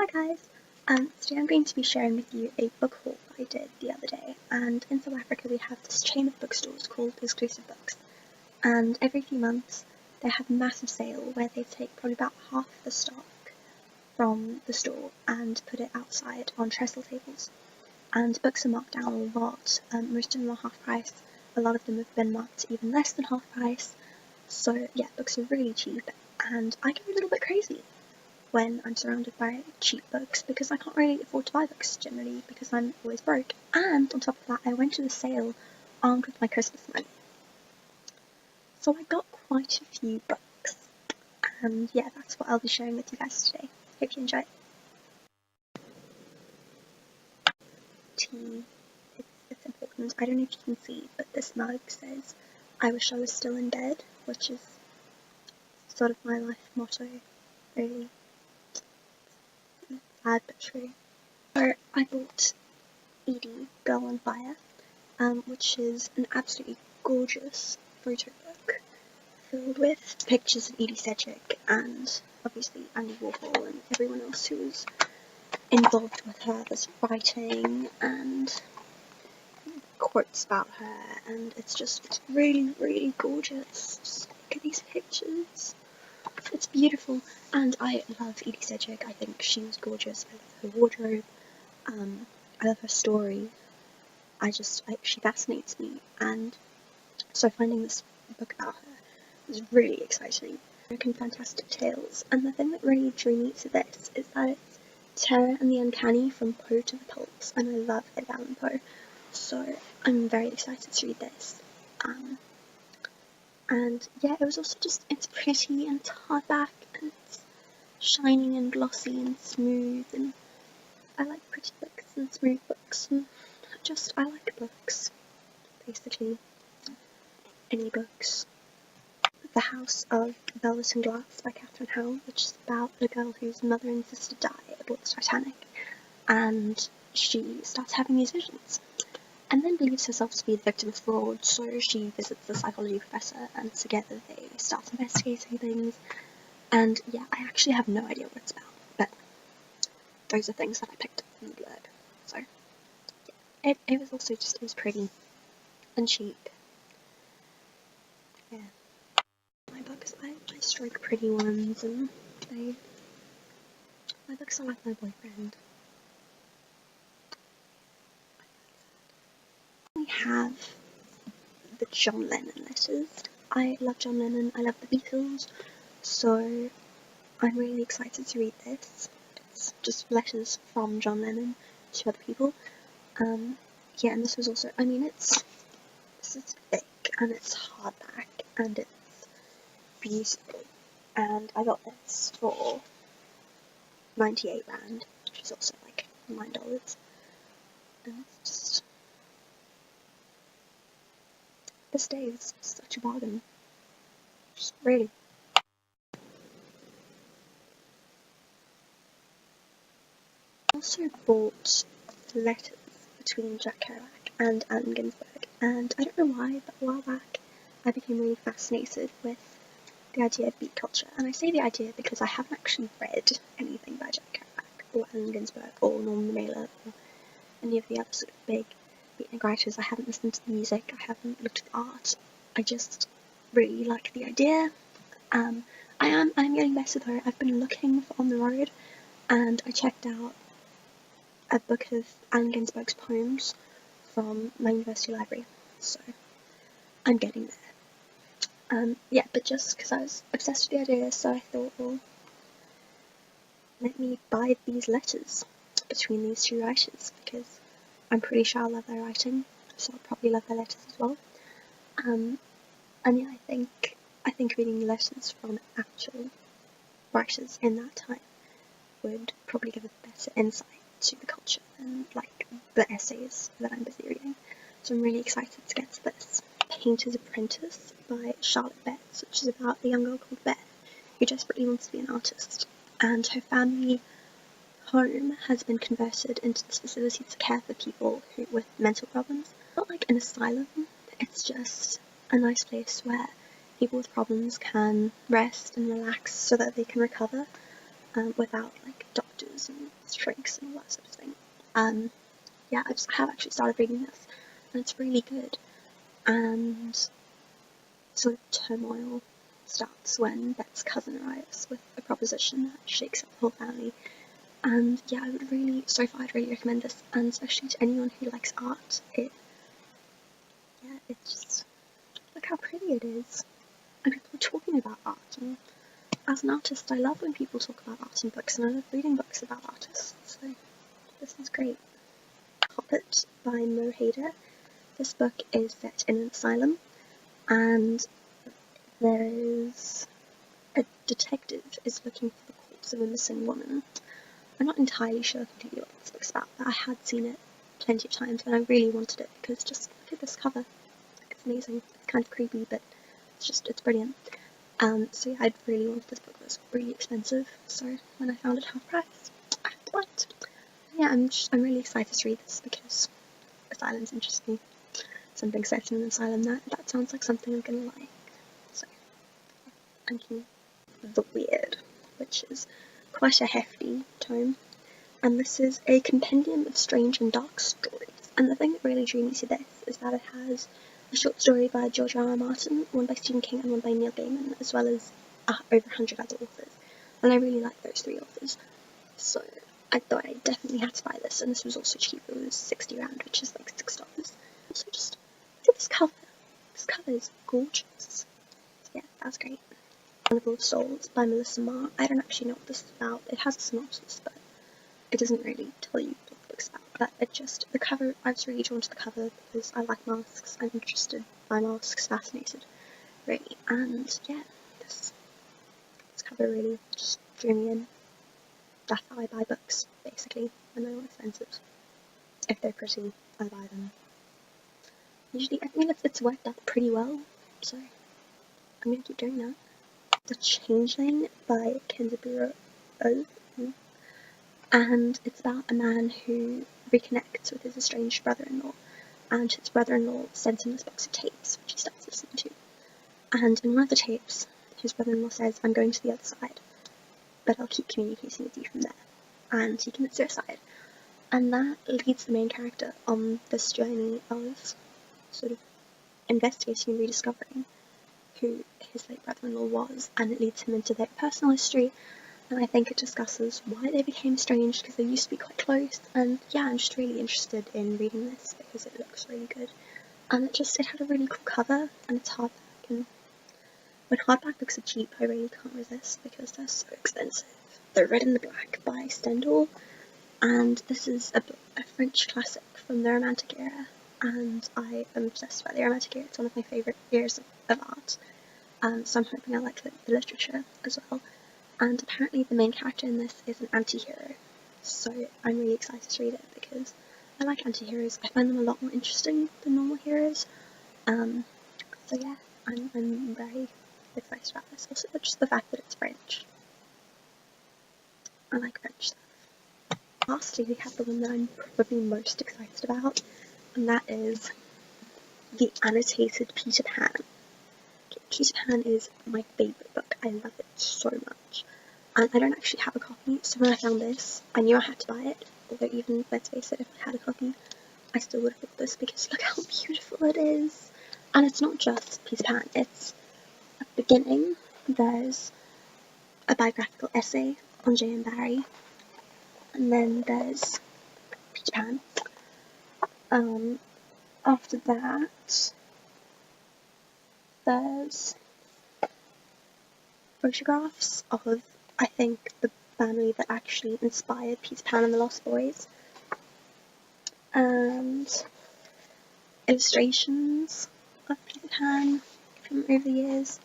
Hi guys, today I'm going to be sharing with you a book haul I did the other day, and in South Africa we have this chain of bookstores called Exclusive Books, and every few months they have a massive sale where they take probably about half the stock from the store and put it outside on trestle tables, and books are marked down a lot. Most of them are half price, a lot of them have been marked even less than half price, so yeah, books are really cheap, and I get a little bit crazy when I'm surrounded by cheap books because I can't really afford to buy books generally because I'm always broke. And on top of that, I went to the sale armed with my Christmas money. So I got quite a few books. And yeah, that's what I'll be sharing with you guys today. Hope you enjoy. Tea. It's important. I don't know if you can see, but this mug says, "I wish I was still in bed," which is sort of my life motto, really. Sad but true. So I bought Edie, Girl on Fire, which is an absolutely gorgeous photo book filled with pictures of Edie Sedgwick and obviously Andy Warhol and everyone else who was involved with her. There's writing and quotes about her, and it's really, really gorgeous. Just look at these pictures. It's beautiful, and I love Edie Sedgwick. I think she was gorgeous. I love her wardrobe. I love her story. She fascinates me, and so finding this book about her was really exciting. American Fantastic Tales, and the thing that really drew me to this is that it's terror and the uncanny from Poe to the pulps, and I love Edgar Allan Poe, so I'm very excited to read this. And yeah, it was also it's pretty and it's hardback and it's shining and glossy and smooth, and I like pretty books and smooth books, and I like books, basically. Any books. The House of Velvet and Glass by Catherine Howell, which is about a girl whose mother and sister die aboard the Titanic, and she starts having these visions, and then believes herself to be the victim of fraud, so she visits the psychology professor, and together they start investigating things, and yeah, I actually have no idea what it's about, but those are things that I picked up in the blurb, so yeah. It was also it was pretty and cheap. Yeah. My books, I strike pretty ones, and my books are like my boyfriend. We have the John Lennon letters. I love John Lennon, I love the Beatles, so I'm really excited to read this. It's just letters from John Lennon to other people. Yeah, and this was also, this is thick, and it's hardback, and it's beautiful, and I got this for 98 Rand, which is also like $9, and it's just, this day is such a bargain, just really. I also bought Letters between Jack Kerouac and Allen Ginsberg, and I don't know why, but a while back I became really fascinated with the idea of beat culture, and I say the idea because I haven't actually read anything by Jack Kerouac or Allen Ginsberg or Norman Mailer or any of the other sort of big beatnik writers. I haven't listened to the music, I haven't looked at the art, I just really like the idea. I'm getting better though. I've been looking for On the Road, and I checked out a book of Allen Ginsberg's poems from my university library, so I'm getting there. Yeah, but just because I was obsessed with the idea, so I thought, well, let me buy these letters between these two writers, because I'm pretty sure I'll love their writing, so I'll probably love their letters as well. And yeah, I think reading letters from actual writers in that time would probably give a better insight to the culture than like the essays that I'm busy reading. So I'm really excited to get to this. Painter's Apprentice by Charlotte Betts, which is about a young girl called Beth who desperately wants to be an artist, and her family home has been converted into this facility to care for people with mental problems. Not like an asylum, it's just a nice place where people with problems can rest and relax so that they can recover without like doctors and shrinks and all that sort of thing. Yeah, I have actually started reading this, and it's really good. And sort of turmoil starts when Bet's cousin arrives with a proposition that shakes up the whole family. And yeah, so far I'd really recommend this, and especially to anyone who likes art. It's just, look how pretty it is. And people are talking about art, and as an artist, I love when people talk about art in books, and I love reading books about artists, so this is great. Hoppet by Mo Hayder. This book is set in an asylum, and there is a detective is looking for the corpse of a missing woman. I'm not entirely sure completely what this book's about, but I had seen it plenty of times and I really wanted it because just look at this cover. It's amazing. It's kind of creepy, but it's brilliant. So yeah, I really wanted this book. It was really expensive, so when I found it half price, I bought it. Yeah, I'm really excited to read this because asylums interest me. Something set in an asylum, that sounds like something I'm gonna like. So I'm keen. The Weird, which is quite a hefty tome, and this is a compendium of strange and dark stories. And the thing that really drew me to this is that it has a short story by George R. R. Martin, one by Stephen King, and one by Neil Gaiman, as well as over 100 other authors. And I really like those 3 authors, so I thought I definitely had to buy this. And this was also cheap; it was 60 rand, which is like $6. Also, just look at this cover. This cover is gorgeous. So yeah, that's great. Carnival of Souls by Melissa Marr. I don't actually know what this is about. It has a synopsis, but it doesn't really tell you what the book's about. But the cover, I was really drawn to the cover because I like masks. I'm interested by masks, fascinated, really. And yeah, this cover really just drew me in. That's how I buy books, basically, when they're not expensive. If they're pretty, I buy them. Usually, I think it's worked out pretty well, so I'm gonna keep doing that. The Changeling by Kenzaburo O. And it's about a man who reconnects with his estranged brother-in-law, and his brother-in-law sends him this box of tapes, which he starts listening to. And in one of the tapes, his brother-in-law says, "I'm going to the other side, but I'll keep communicating with you from there." And he commits suicide. And that leads the main character on this journey of sort of investigating and rediscovering who his late brother-in-law was, and it leads him into their personal history, and I think it discusses why they became estranged, because they used to be quite close. And yeah, I'm just really interested in reading this because it looks really good, and it had a really cool cover, and it's hardback, and when hardback books are cheap, I really can't resist because they're so expensive. The Red and the Black by Stendhal, and this is a French classic from the Romantic era, and I am obsessed by the Romantic era. It's one of my favourite eras of art, so I'm hoping I like the literature as well. And apparently the main character in this is an anti-hero, so I'm really excited to read it because I like anti-heroes. I find them a lot more interesting than normal heroes. So yeah, I'm very excited about this. Also, just the fact that it's French. I like French stuff. Lastly, we have the one that I'm probably most excited about, and that is the annotated Peter Pan. Peter Pan is my favourite book. I love it so much. And I don't actually have a copy, so when I found this, I knew I had to buy it. Although even, let's face it, if I had a copy, I still would have bought this because look how beautiful it is. And it's not just Peter Pan, it's at the beginning, there's a biographical essay on J.M. Barrie, and then there's Peter Pan. After that, there's photographs of, I think, the family that actually inspired Peter Pan and the Lost Boys, and illustrations of Peter Pan from over the years,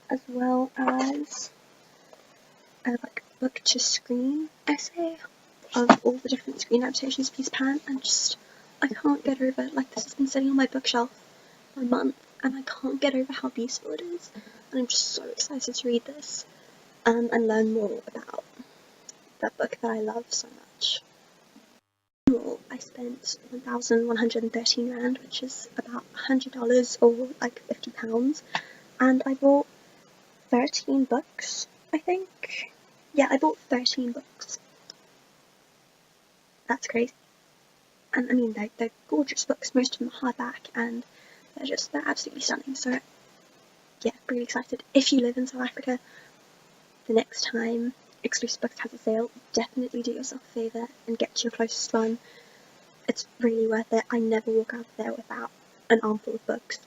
as well as a book to screen essay of all the different screen adaptations of Peter Pan, and I can't get over it. Like, this has been sitting on my bookshelf for a month, and I can't get over how beautiful it is, and I'm just so excited to read this, and learn more about that book that I love so much. I spent 1,113 rand, which is about $100 or like £50, and I bought 13 books, I think. Yeah, I bought 13 books. that's crazy. And I mean, they're gorgeous books. Most of them are hardback, and they're absolutely stunning. So yeah, really excited. If you live in South Africa, the next time Exclusive Books has a sale, definitely do yourself a favour and get to your closest one. It's really worth it. I never walk out of there without an armful of books.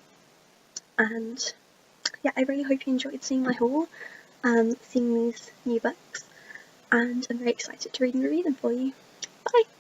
And yeah, I really hope you enjoyed seeing my haul, seeing these new books, and I'm very excited to read and review them for you. Bye!